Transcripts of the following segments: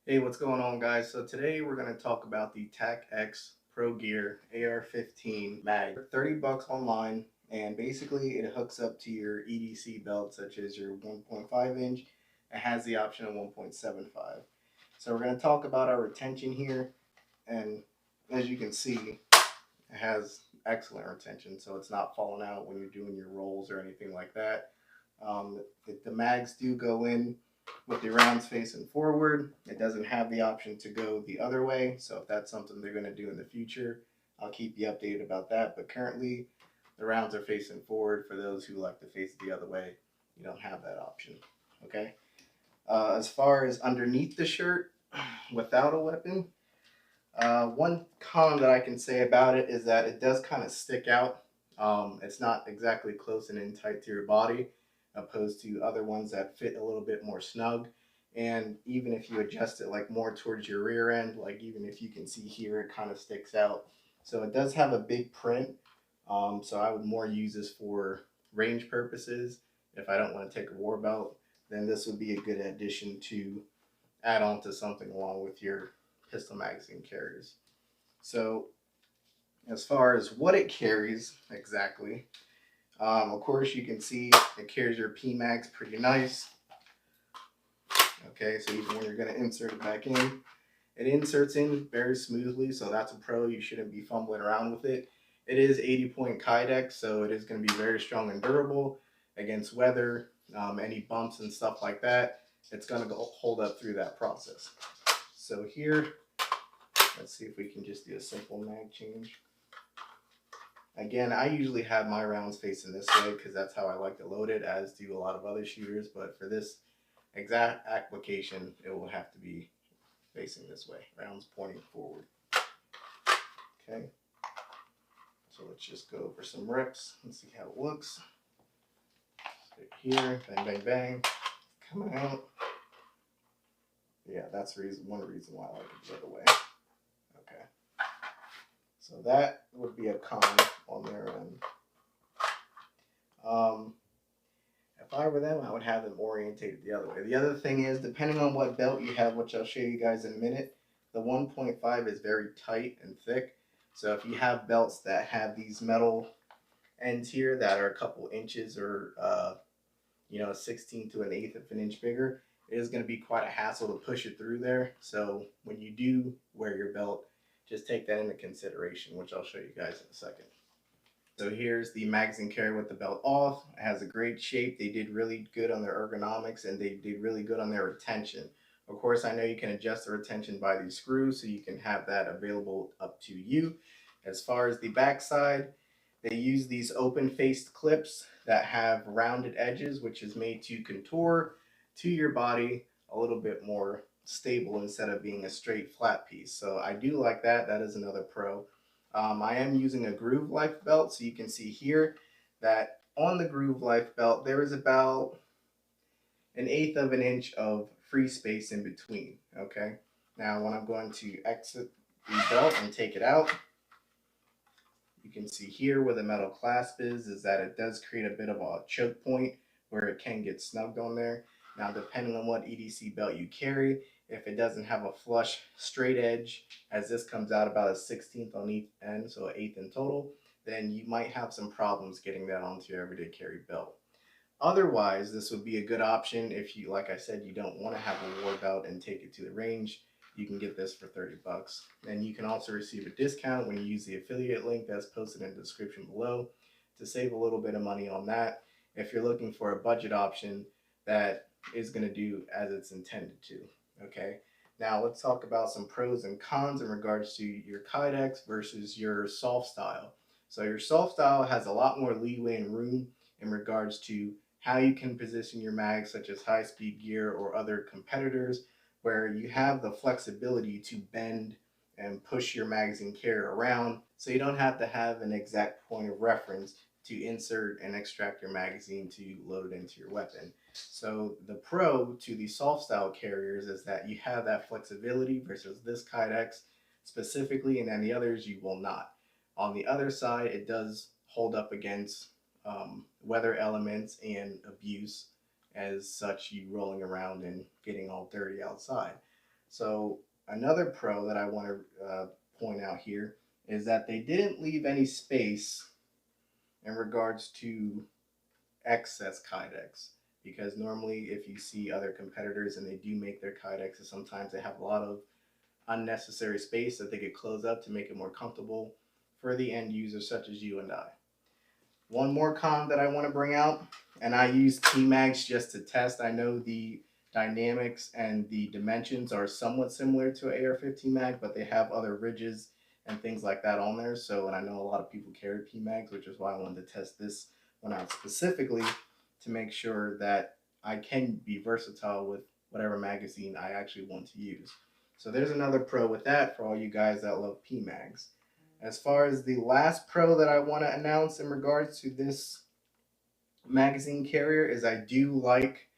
Hey, what's going on, guys? So today we're going to talk about the TacXPro Gear AR15 mag. 30 bucks online, and basically it hooks up to your EDC belt, such as your 1.5 inch. It has the option of 1.75. So we're going to talk about our retention here, and as you can see, it has excellent retention, so it's not falling out when you're doing your rolls or anything like that. The mags do go in with the rounds facing forward. It doesn't have the option to go the other way, so if that's something they're going to do in the future, I'll keep you updated about that. But currently, the rounds are facing forward. For those who like to face it the other way, you don't have that option. Okay. As far as underneath the shirt, without a weapon, one con that I can say about it is that it does kind of stick out. It's not exactly close and in tight to your body, opposed to other ones that fit a little bit more snug. And even if you adjust it like more towards your rear end, like even if you can see here, it kind of sticks out. So it does have a big print. So I would more use this for range purposes. If I don't want to take a war belt, then this would be a good addition to add on to something along with your pistol magazine carries. So as far as what it carries exactly, of course you can see it carries your PMags pretty nice. Okay, so even when you're going to insert it back in, it inserts in very smoothly, so that's a pro. You shouldn't be fumbling around with it. It is 80-point Kydex, so it is going to be very strong and durable against weather, any bumps and stuff like that. It's going to hold up through that process. So here, let's see if we can just do a simple mag change. Again, I usually have my rounds facing this way because that's how I like to load it, as do a lot of other shooters. But for this exact application, it will have to be facing this way, rounds pointing forward. Okay, so let's just go over some reps and see how it looks. Stick here, bang, bang, bang, coming out. Yeah, that's one reason why I like it the other way. Okay, so that would be a con on their end. If I were them, I would have them orientated the other way. The other thing is, depending on what belt you have, which I'll show you guys in a minute, the 1.5 is very tight and thick. So if you have belts that have these metal ends here that are a couple inches or a 16th to an eighth of an inch bigger, it is going to be quite a hassle to push it through there. So when you do wear your belt, just take that into consideration, which I'll show you guys in a second. So here's the magazine carrier with the belt off. It has a great shape. They did really good on their ergonomics, and they did really good on their retention. Of course, I know you can adjust the retention by these screws, so you can have that available up to you. As far as the back side, they use these open-faced clips that have rounded edges, which is made to contour to your body a little bit more stable instead of being a straight flat piece. So I do like that. That is another pro. I am using a Groove Life belt, so you can see here that on the Groove Life belt there is about an eighth of an inch of free space in between. Okay, now when I'm going to exit the belt and take it out, you can see here where the metal clasp is that it does create a bit of a choke point where it can get snugged on there. Now, depending on what EDC belt you carry, if it doesn't have a flush straight edge, as this comes out about a 16th on each end, so an eighth in total, then you might have some problems getting that onto your everyday carry belt. Otherwise, this would be a good option if you, like I said, you don't want to have a war belt and take it to the range. You can get this for 30 bucks. And you can also receive a discount when you use the affiliate link that's posted in the description below to save a little bit of money on that if you're looking for a budget option that is going to do as it's intended to. Okay, now let's talk about some pros and cons in regards to your Kydex versus your soft style. So your soft style has a lot more leeway and room in regards to how you can position your mags, such as high speed gear or other competitors, where you have the flexibility to bend and push your magazine carrier around, so you don't have to have an exact point of reference to insert and extract your magazine to load it into your weapon. So the pro to the soft style carriers is that you have that flexibility versus this Kydex specifically, and then the others you will not. On the other side, it does hold up against weather elements and abuse, as such, you rolling around and getting all dirty outside. So another pro that I want to point out here is that they didn't leave any space in regards to excess Kydex. Because normally, if you see other competitors and they do make their Kydexes, sometimes they have a lot of unnecessary space that they could close up to make it more comfortable for the end user, such as you and I. One more con that I want to bring out, and I use T-Mags just to test. I know the dynamics and the dimensions are somewhat similar to an AR-15 mag, but they have other ridges and things like that on there. So, and I know a lot of people carry P-Mags, which is why I wanted to test this one out specifically to make sure that I can be versatile with whatever magazine I actually want to use. So there's another pro with that for all you guys that love P-Mags. As far as the last pro that I want to announce in regards to this magazine carrier is I do like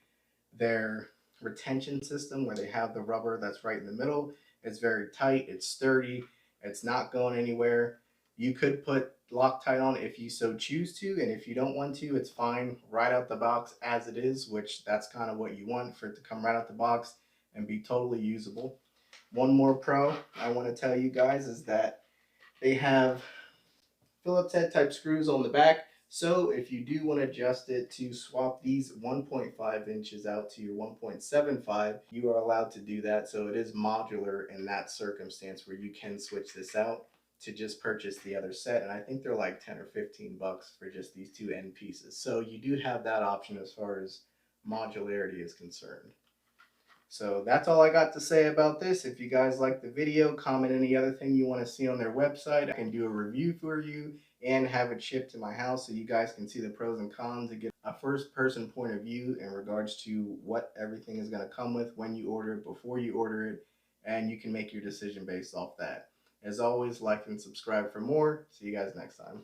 their retention system where they have the rubber that's right in the middle. It's very tight, it's sturdy, it's not going anywhere. You could put Loctite on if you so choose to, and if you don't want to, it's fine right out the box as it is, which that's kind of what you want, for it to come right out the box and be totally usable. One more pro I want to tell you guys is that they have Phillips head type screws on the back. So if you do want to adjust it to swap these 1.5 inches out to your 1.75, you are allowed to do that. So it is modular in that circumstance where you can switch this out to just purchase the other set. And I think they're like 10 or 15 bucks for just these two end pieces. So you do have that option as far as modularity is concerned. So that's all I got to say about this. If you guys like the video, comment any other thing you want to see on their website. I can do a review for you and have it shipped to my house so you guys can see the pros and cons and get a first person point of view in regards to what everything is going to come with when you order it, before you order it, and you can make your decision based off that. As always, like and subscribe for more. See you guys next time.